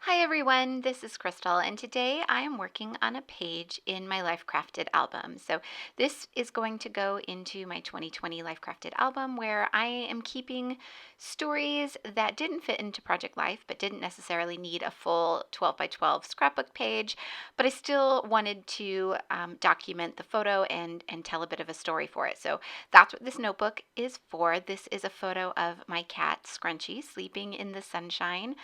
Hi everyone, this is Krystal, and today I am working on a page in my Life Crafted album. So this is going to go into my 2020 Life Crafted album where I am keeping stories that didn't fit into Project Life but didn't necessarily need a full 12 by 12 scrapbook page, but I still wanted to document the photo and tell a bit of a story for it. So that's what this notebook is for. This is a photo of my cat Scrunchy sleeping in the sunshine.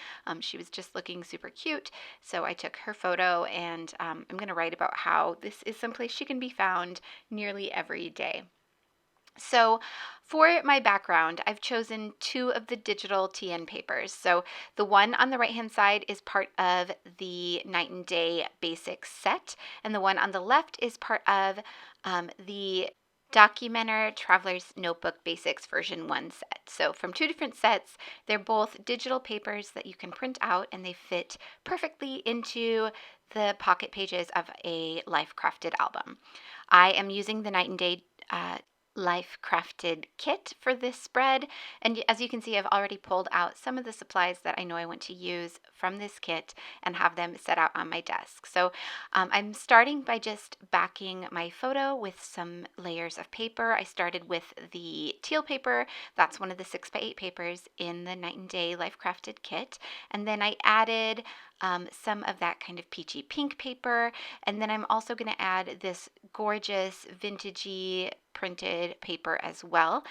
She was just looking super cute, so I took her photo, and I'm going to write about how this is someplace she can be found nearly every day. So for my background, I've chosen two of the digital TN papers. So the one on the right-hand side is part of the Night and Day Basics set, and the one on the left is part of the Documenter Traveler's Notebook Basics version 1 set. So from two different sets, they're both digital papers that you can print out, and they fit perfectly into the pocket pages of a Life Crafted album. I am using the Night and Day Life Crafted kit for this spread, and as you can see, I've already pulled out some of the supplies that I know I want to use from this kit and have them set out on my desk. So I'm starting by just backing my photo with some layers of paper. I started with the teal paper. That's one of the 6x8 papers in the Night and Day Life Crafted kit, and then I added some of that kind of peachy pink paper, and then I'm also going to add this gorgeous vintagey printed paper as well,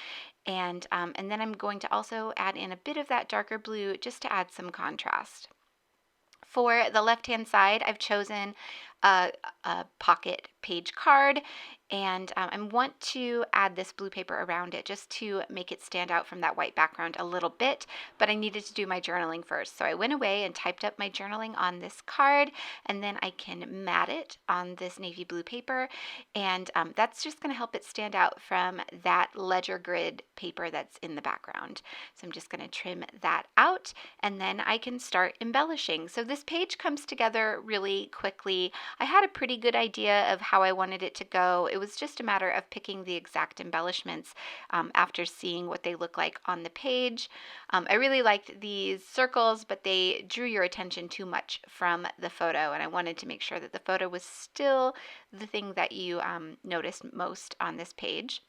and then I'm going to also add in a bit of that darker blue just to add some contrast. For the left-hand side, I've chosen a pocket page card, and I want to add this blue paper around it just to make it stand out from that white background a little bit, but I needed to do my journaling first. So I went away and typed up my journaling on this card, and then I can mat it on this navy blue paper, and that's just going to help it stand out from that ledger grid paper that's in the background. So I'm just going to trim that out, and then I can start embellishing. So this page comes together really quickly. I had a pretty good idea of how I wanted it to go. It was just a matter of picking the exact embellishments after seeing what they look like on the page. I really liked these circles, but they drew your attention too much from the photo, and I wanted to make sure that the photo was still the thing that you noticed most on this page.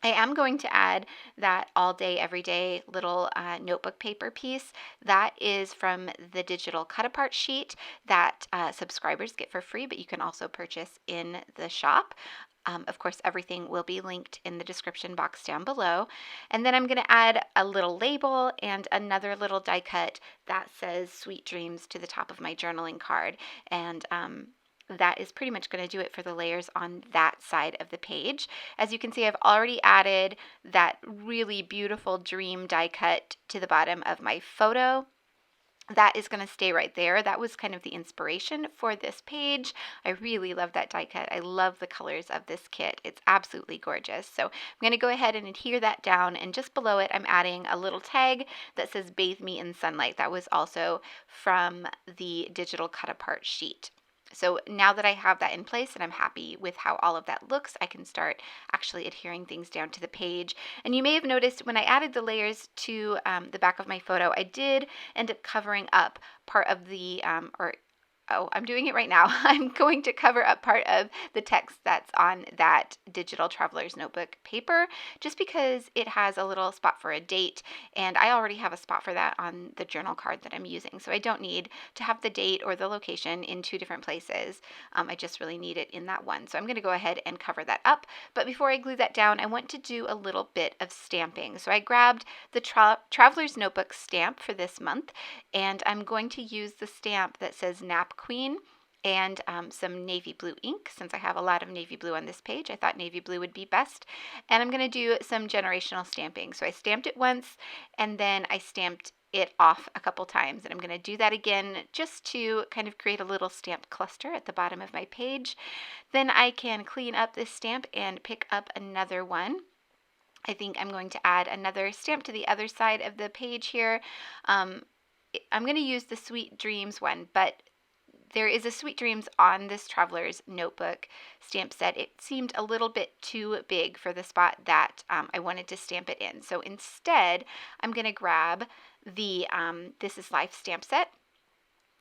I am going to add that all day, every day little notebook paper piece. That is from the digital cut apart sheet that subscribers get for free, but you can also purchase in the shop. Of course, everything will be linked in the description box down below. And then I'm going to add a little label and another little die cut that says Sweet Dreams to the top of my journaling card. And that is pretty much going to do it for the layers on that side of the page. As you can see, I've already added that really beautiful dream die cut to the bottom of my photo. That is going to stay right there. That was kind of the inspiration for this page. I really love that die cut. I love the colors of this kit. It's absolutely gorgeous. So I'm going to go ahead and adhere that down, and just below it I'm adding a little tag that says Bathe Me in Sunlight. That was also from the digital cut apart sheet. So now that I have that in place and I'm happy with how all of that looks, I can start actually adhering things down to the page. And you may have noticed when I added the layers to the back of my photo, I did end up covering up part of the, I'm doing it right now. I'm going to cover up part of the text that's on that digital traveler's notebook paper, just because it has a little spot for a date, and I already have a spot for that on the journal card that I'm using. So I don't need to have the date or the location in two different places. I just really need it in that one. So I'm going to go ahead and cover that up. But before I glue that down, I want to do a little bit of stamping. So I grabbed the traveler's notebook stamp for this month, and I'm going to use the stamp that says Nap Queen and some navy blue ink. Since I have a lot of navy blue on this page, I thought navy blue would be best. And I'm going to do some generational stamping. So I stamped it once, and then I stamped it off a couple times, and I'm going to do that again just to kind of create a little stamp cluster at the bottom of my page. Then I can clean up this stamp and pick up another one. I think I'm going to add another stamp to the other side of the page here. I'm going to use the Sweet Dreams one, but there is a Sweet Dreams on this Traveler's Notebook stamp set. It seemed a little bit too big for the spot that I wanted to stamp it in. So instead, I'm going to grab the This Is Life stamp set,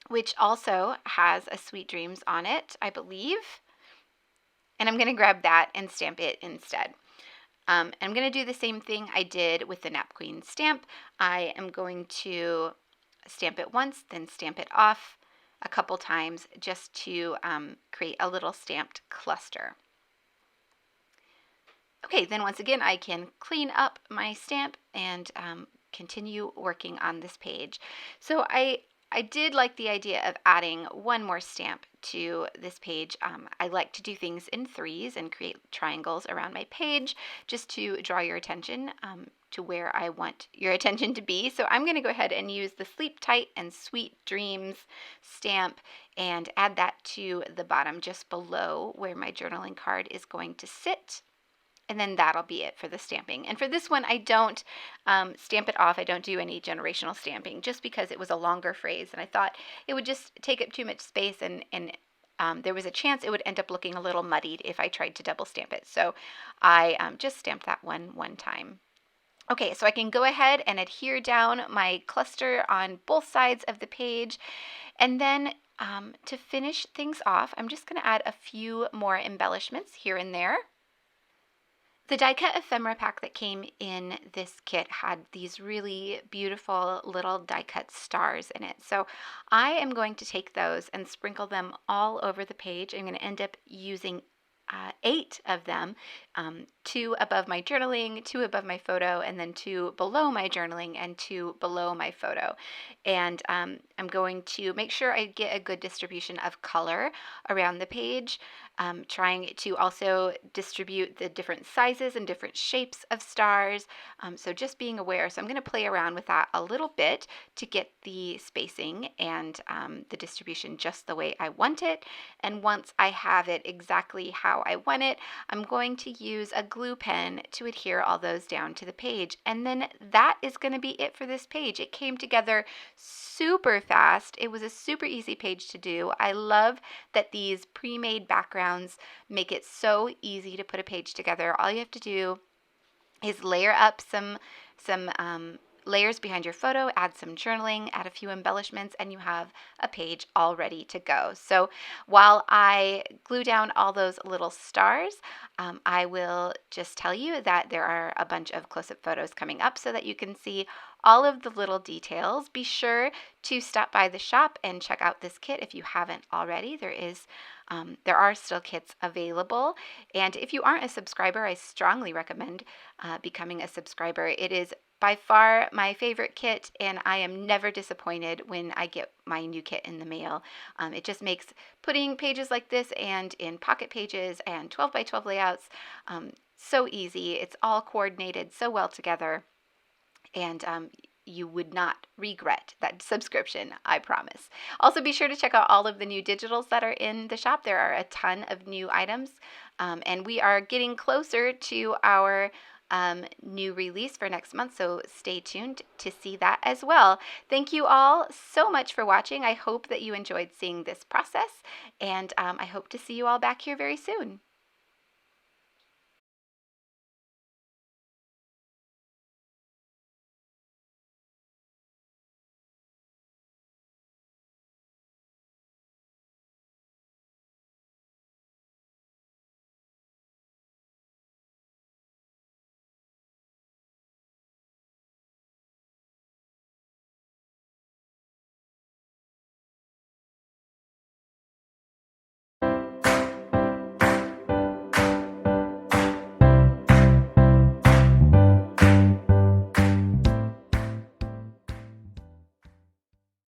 which also has a Sweet Dreams on it, I believe. And I'm going to grab that and stamp it instead. I'm going to do the same thing I did with the Nap Queen stamp. I am going to stamp it once, then stamp it off a couple times just to create a little stamped cluster. Okay, then once again, I can clean up my stamp and continue working on this page. So I did like the idea of adding one more stamp to this page. I like to do things in threes and create triangles around my page just to draw your attention to where I want your attention to be. So I'm going to go ahead and use the Sleep Tight and Sweet Dreams stamp and add that to the bottom just below where my journaling card is going to sit. And then that'll be it for the stamping. And for this one, I don't stamp it off. I don't do any generational stamping just because it was a longer phrase. And I thought it would just take up too much space and there was a chance it would end up looking a little muddied if I tried to double stamp it. So I just stamped that one time. Okay, so I can go ahead and adhere down my cluster on both sides of the page. And then to finish things off, I'm just going to add a few more embellishments here and there. The die cut ephemera pack that came in this kit had these really beautiful little die cut stars in it. So I am going to take those and sprinkle them all over the page. I'm going to end up using 8 of them, 2 above my journaling, 2 above my photo, and then 2 below my journaling and 2 below my photo. And I'm going to make sure I get a good distribution of color around the page, trying to also distribute the different sizes and different shapes of stars. So just being aware. So I'm going to play around with that a little bit to get the spacing and the distribution just the way I want it. And once I have it exactly how I want it, I'm going to use a glue pen to adhere all those down to the page. And then that is going to be it for this page. It came together super fast. It was a super easy page to do. I love that these pre-made backgrounds make it so easy to put a page together. All you have to do is layer up some layers behind your photo, add some journaling, add a few embellishments, and you have a page all ready to go. So while I glue down all those little stars, I will just tell you that there are a bunch of close-up photos coming up so that you can see all of the little details. Be sure to stop by the shop and check out this kit if you haven't already. There are still kits available. And if you aren't a subscriber, I strongly recommend becoming a subscriber. It is by far my favorite kit, and I am never disappointed when I get my new kit in the mail. It just makes putting pages like this and in pocket pages and 12 by 12 layouts so easy. It's all coordinated so well together, and you would not regret that subscription, I promise. Also, be sure to check out all of the new digitals that are in the shop. There are a ton of new items, and we are getting closer to our new release for next month, so stay tuned to see that as well. Thank you all so much for watching. I hope that you enjoyed seeing this process, and I hope to see you all back here very soon.